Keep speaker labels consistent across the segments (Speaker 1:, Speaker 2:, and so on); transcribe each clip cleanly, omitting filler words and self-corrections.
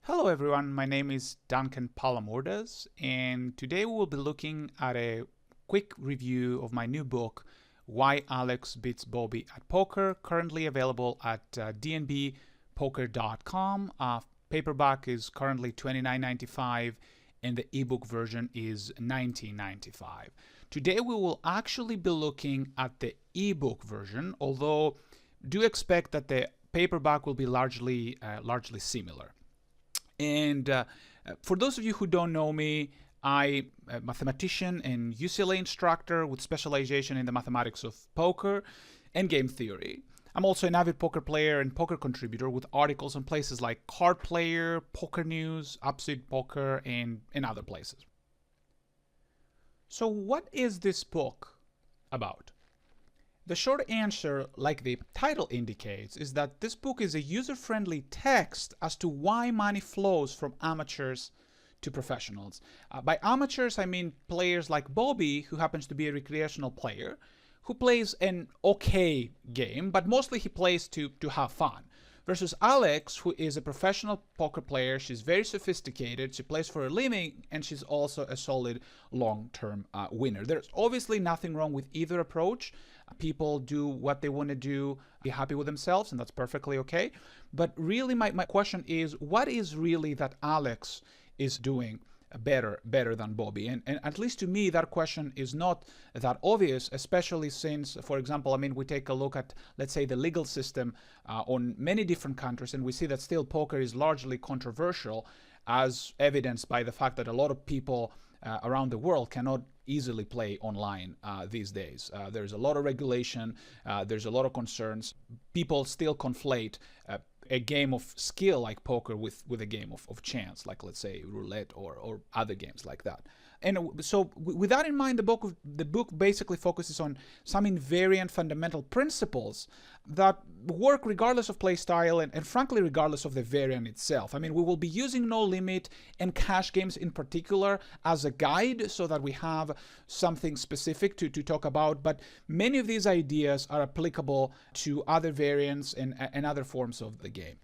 Speaker 1: Hello everyone, my name is Duncan Palamourdas, and today we will be looking at a quick review of my new book, Why Alex Beats Bobbie at Poker, currently available at dnbpoker.com. Paperback is currently $29.95 and the ebook version is $19.95. Today we will actually be looking at the ebook version, although do expect that the paperback will be largely similar. And for those of you who don't know me, I'm a mathematician and UCLA instructor with specialization in the mathematics of poker and game theory. I'm also an avid poker player and poker contributor with articles on places like Card Player, Poker News, Upside Poker, and other places. So what is this book about? The short answer, like the title indicates, is that this book is a user-friendly text as to why money flows from amateurs to professionals. By amateurs, I mean players like Bobbie, who happens to be a recreational player, who plays an okay game, but mostly he plays to have fun. Versus Alex, who is a professional poker player. She's very sophisticated, she plays for a living, and she's also a solid long-term winner. There's obviously nothing wrong with either approach. People do what they want to do, be happy with themselves, and that's perfectly okay. But really my question is, what is really that Alex is doing better than Bobbie? And at least to me, that question is not that obvious, especially since, for example, we take a look at, let's say, the legal system on many different countries, and we see that still poker is largely controversial, as evidenced by the fact that a lot of people around the world cannot easily play online these days. There's a lot of regulation, there's a lot of concerns. People still conflate a game of skill like poker with a game of chance, like, let's say, roulette or other games like that. And so with that in mind, the book basically focuses on some invariant fundamental principles that work regardless of play style and frankly regardless of the variant itself. We will be using No Limit and cash games in particular as a guide so that we have something specific to talk about, but many of these ideas are applicable to other variants and other forms of the game.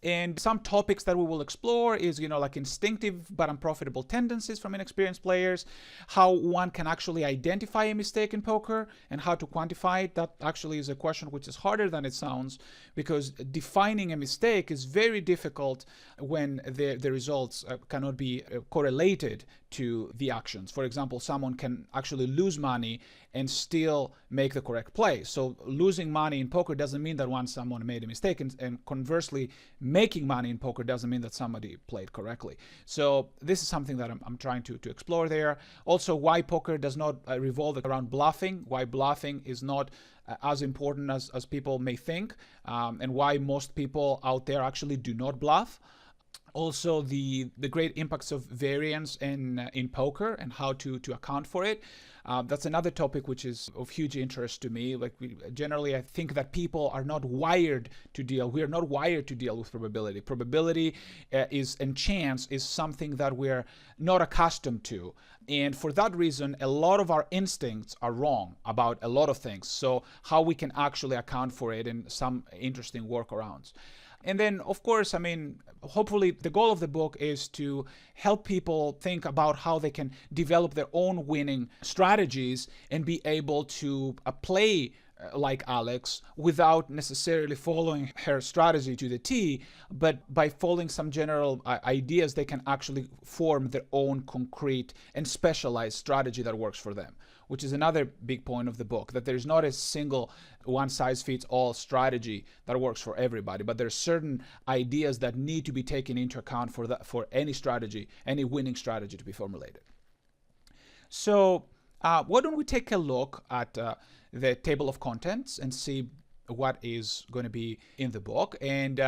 Speaker 1: And some topics that we will explore is, like instinctive but unprofitable tendencies from inexperienced players, how one can actually identify a mistake in poker and how to quantify it. That actually is a question which is harder than it sounds, because defining a mistake is very difficult when the results cannot be correlated to the actions. For example, someone can actually lose money and still make the correct play. So losing money in poker doesn't mean that someone made a mistake, and conversely, making money in poker doesn't mean that somebody played correctly. So this is something that I'm trying to explore there. Also, why poker does not revolve around bluffing, why bluffing is not as important as people may think, and why most people out there actually do not bluff. Also, the great impacts of variance in poker and how to account for it. That's another topic which is of huge interest to me. Generally, I think that people are not wired to deal. We are not wired to deal with probability. Probability and chance is something that we're not accustomed to. And for that reason, a lot of our instincts are wrong about a lot of things. So how we can actually account for it in some interesting workarounds. And then, of course, hopefully the goal of the book is to help people think about how they can develop their own winning strategies and be able to play like Alex without necessarily following her strategy to the T, but by following some general ideas, they can actually form their own concrete and specialized strategy that works for them, which is another big point of the book, that there's not a single one-size-fits-all strategy that works for everybody, but there's certain ideas that need to be taken into account for any strategy, any winning strategy to be formulated. So why don't we take a look at the table of contents and see what is going to be in the book. And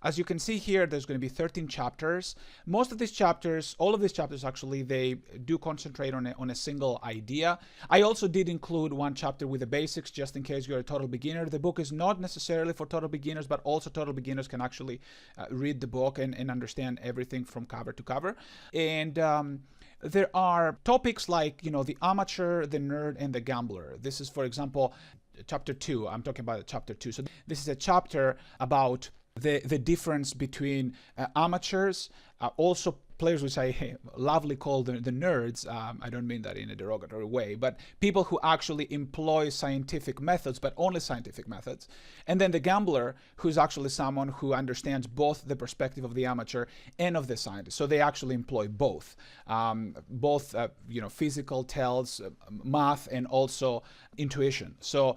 Speaker 1: as you can see here, there's going to be 13 chapters. Most of these chapters, all of these chapters actually, they do concentrate on a single idea. I also did include one chapter with the basics just in case you're a total beginner. The book is not necessarily for total beginners, but also total beginners can actually read the book and understand everything from cover to cover. And there are topics like, the amateur, the nerd, and the gambler. This is, for example, chapter 2. I'm talking about chapter 2. So this is a chapter about the difference between amateurs, also players which I lovely call the nerds. I don't mean that in a derogatory way, but people who actually employ scientific methods, but only scientific methods. And then the gambler, who's actually someone who understands both the perspective of the amateur and of the scientist. So they actually employ both, physical tells, math, and also intuition. So,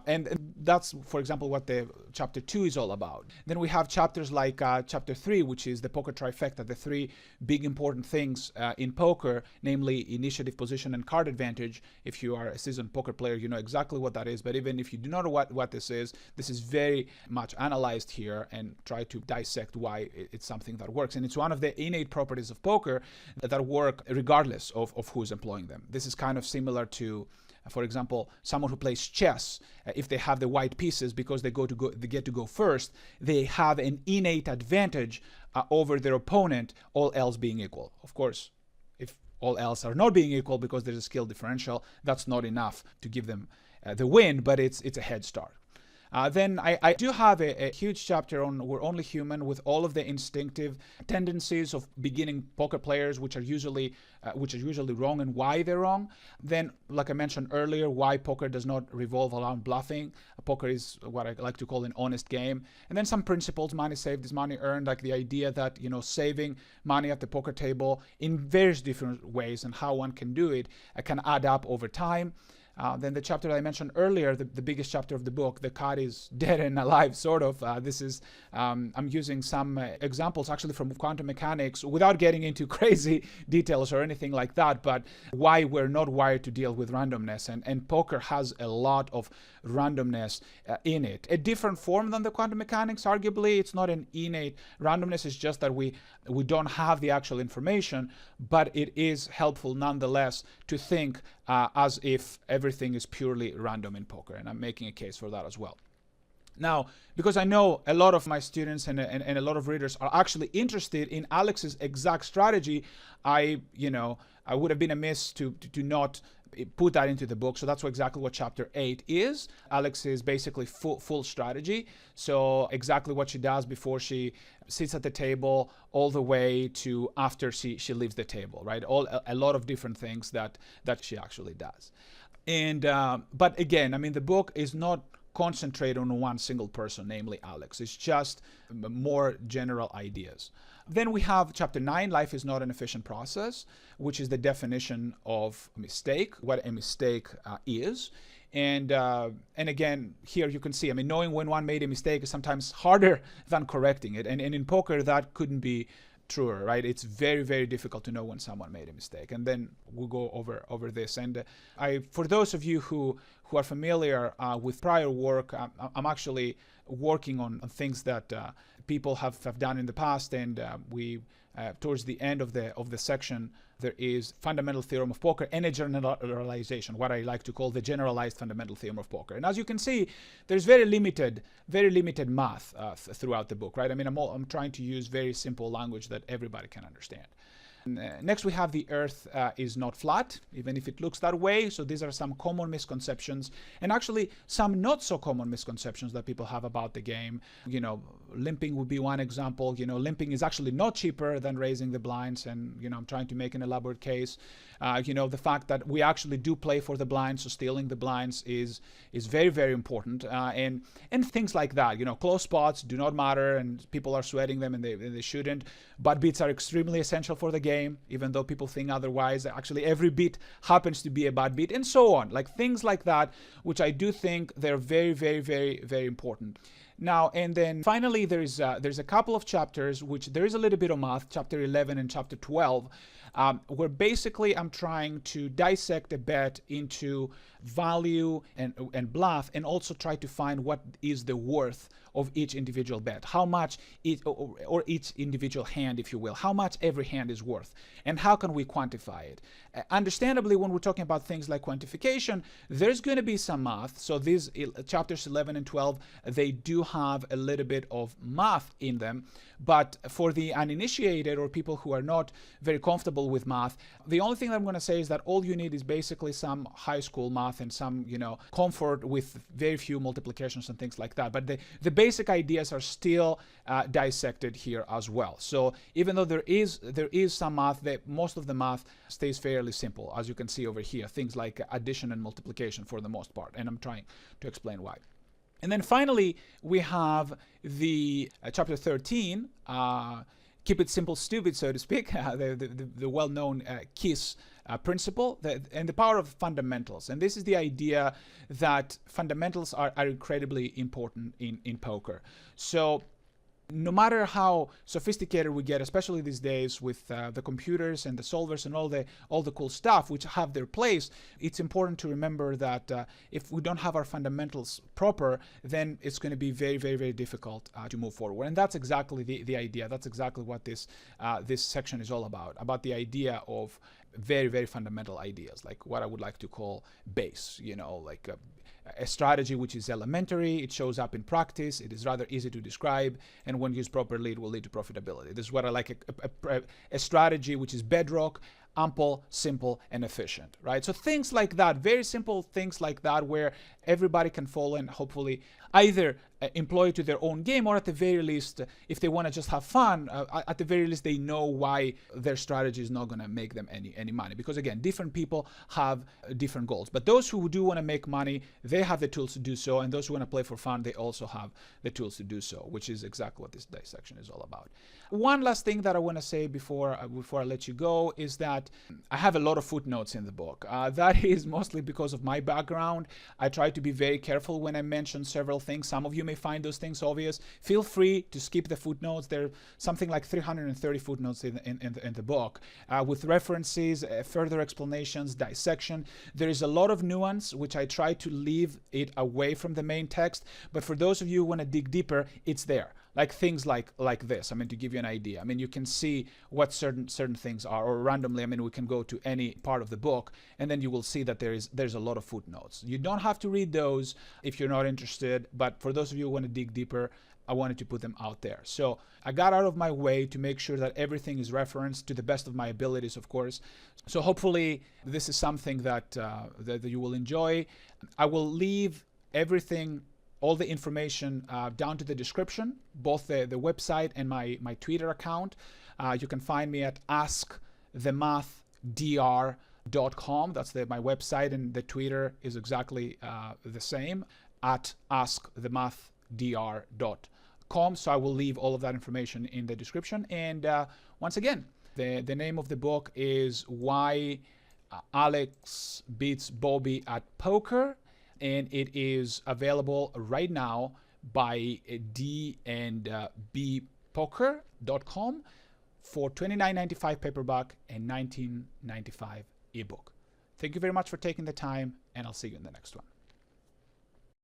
Speaker 1: and that's, for example, what the chapter 2 is all about. Then we have chapters like chapter 3, which is the poker trifecta, the three big important things in poker, namely initiative, position, and card advantage. If you are a seasoned poker player, you know exactly what that is. But even if you do not know what this is very much analyzed here and try to dissect why it's something that works. And it's one of the innate properties of poker that work regardless of who's employing them. This is kind of similar to, for example, someone who plays chess. If they have the white pieces because they get to go first, they have an innate advantage over their opponent, all else being equal. Of course, if all else are not being equal because there's a skill differential, that's not enough to give them the win, but it's a head start. Then I do have a huge chapter on We're Only Human, with all of the instinctive tendencies of beginning poker players, which are usually wrong, and why they're wrong. Then, like I mentioned earlier, why poker does not revolve around bluffing. Poker is what I like to call an honest game. And then some principles: money saved is money earned, like the idea that, saving money at the poker table in various different ways and how one can do it can add up over time. Then the chapter that I mentioned earlier, the biggest chapter of the book, the cat is dead and alive, sort of. This is, I'm using some examples actually from quantum mechanics without getting into crazy details or anything like that, but why we're not wired to deal with randomness. And poker has a lot of randomness in it. A different form than the quantum mechanics, arguably. It's not an innate randomness, it's just that we don't have the actual information, but it is helpful nonetheless to think as if everything is purely random in poker, and I'm making a case for that as well. Now, because I know a lot of my students and a lot of readers are actually interested in Alex's exact strategy, I would have been amiss to not put that into the book. So that's exactly what chapter 8 is. Alex is basically full strategy. So exactly what she does before she sits at the table all the way to after she leaves the table, right? A lot of different things that she actually does. And but again, I mean, the book is not concentrated on one single person, namely Alex. It's just more general ideas. Then we have chapter 9, Life is Not an Efficient Process, which is the definition of mistake, what a mistake is. And again, here you can see, I mean, knowing when one made a mistake is sometimes harder than correcting it. And in poker, that couldn't be truer, right? It's very, very difficult to know when someone made a mistake. And then we'll go over this. And for those of you who are familiar with prior work, I'm actually working on things that people have done in the past, and we towards the end of the section, there is fundamental theorem of poker and a generalization, what I like to call the generalized fundamental theorem of poker. And as you can see, there's very limited math throughout the book, right? I mean, I'm trying to use very simple language that everybody can understand. Next, we have the earth is not flat, even if it looks that way. So these are some common misconceptions, and actually some not so common misconceptions that people have about the game. Limping would be one example. Limping is actually not cheaper than raising the blinds, and I'm trying to make an elaborate case. The fact that we actually do play for the blinds, so stealing the blinds is very, very important, and things like that. Close spots do not matter, and people are sweating them, and they shouldn't. Bad beats are extremely essential for the game, even though people think otherwise. Actually, every beat happens to be a bad beat, and so on. Like things like that, which I do think they're very, very, very, very important. Now, and then finally, there's a couple of chapters which there is a little bit of math, chapter 11 and chapter 12, where basically I'm trying to dissect a bet into value and bluff, and also try to find what is the worth of each individual bet, how much or each individual hand, if you will, how much every hand is worth, and how can we quantify it. Understandably, when we're talking about things like quantification, there's going to be some math. So these chapters 11 and 12, they do have a little bit of math in them. But for the uninitiated or people who are not very comfortable with math, the only thing that I'm going to say is that all you need is basically some high school math and some, comfort with very few multiplications and things like that. But the basic ideas are still dissected here as well. So even though there is some math, most of the math stays fairly simple, as you can see over here. Things like addition and multiplication for the most part, and I'm trying to explain why. And then finally, we have the chapter 13, keep it simple, stupid, so to speak, the well-known KISS principle, and the power of fundamentals. And this is the idea that fundamentals are incredibly important in poker. So no matter how sophisticated we get, especially these days with the computers and the solvers and all the cool stuff which have their place, it's important to remember that if we don't have our fundamentals proper, then it's going to be very, very, very difficult to move forward. And that's exactly the idea. That's exactly what this section is all about the idea of very, very fundamental ideas, like what I would like to call base, like a strategy which is elementary, it shows up in practice, it is rather easy to describe, and when used properly, it will lead to profitability. This is what I like, a strategy which is bedrock, ample, simple, and efficient, right? So things like that, very simple things like that, where everybody can follow and hopefully either employ it to their own game, or at the very least, if they want to just have fun, at the very least, they know why their strategy is not going to make them any money. Because again, different people have different goals. But those who do want to make money, they have the tools to do so. And those who want to play for fun, they also have the tools to do so, which is exactly what this dissection is all about. One last thing that I want to say before I let you go is that I have a lot of footnotes in the book. That is mostly because of my background. I try to be very careful when I mention several things. Some of you may find those things obvious. Feel free to skip the footnotes. There are something like 330 footnotes in the book with references, further explanations, dissection. There is a lot of nuance, which I try to leave it away from the main text. But for those of you who want to dig deeper, it's there. Like things like this. I mean, to give you an idea. I mean, you can see what certain things are, or randomly. I mean, we can go to any part of the book, and then you will see that there's a lot of footnotes. You don't have to read those if you're not interested. But for those of you who want to dig deeper, I wanted to put them out there. So I got out of my way to make sure that everything is referenced to the best of my abilities, of course. So hopefully this is something that you will enjoy. I will leave everything, all the information down to the description, both the website and my Twitter account. You can find me at askthemathdr.com. That's my website, and the Twitter is exactly the same, at askthemathdr.com. So I will leave all of that information in the description. And once again, the name of the book is Why Alex Beats Bobbie at Poker. And it is available right now by d&bpoker.com for $29.95 paperback and $19.95 ebook. Thank you very much for taking the time, and I'll see you in the next one.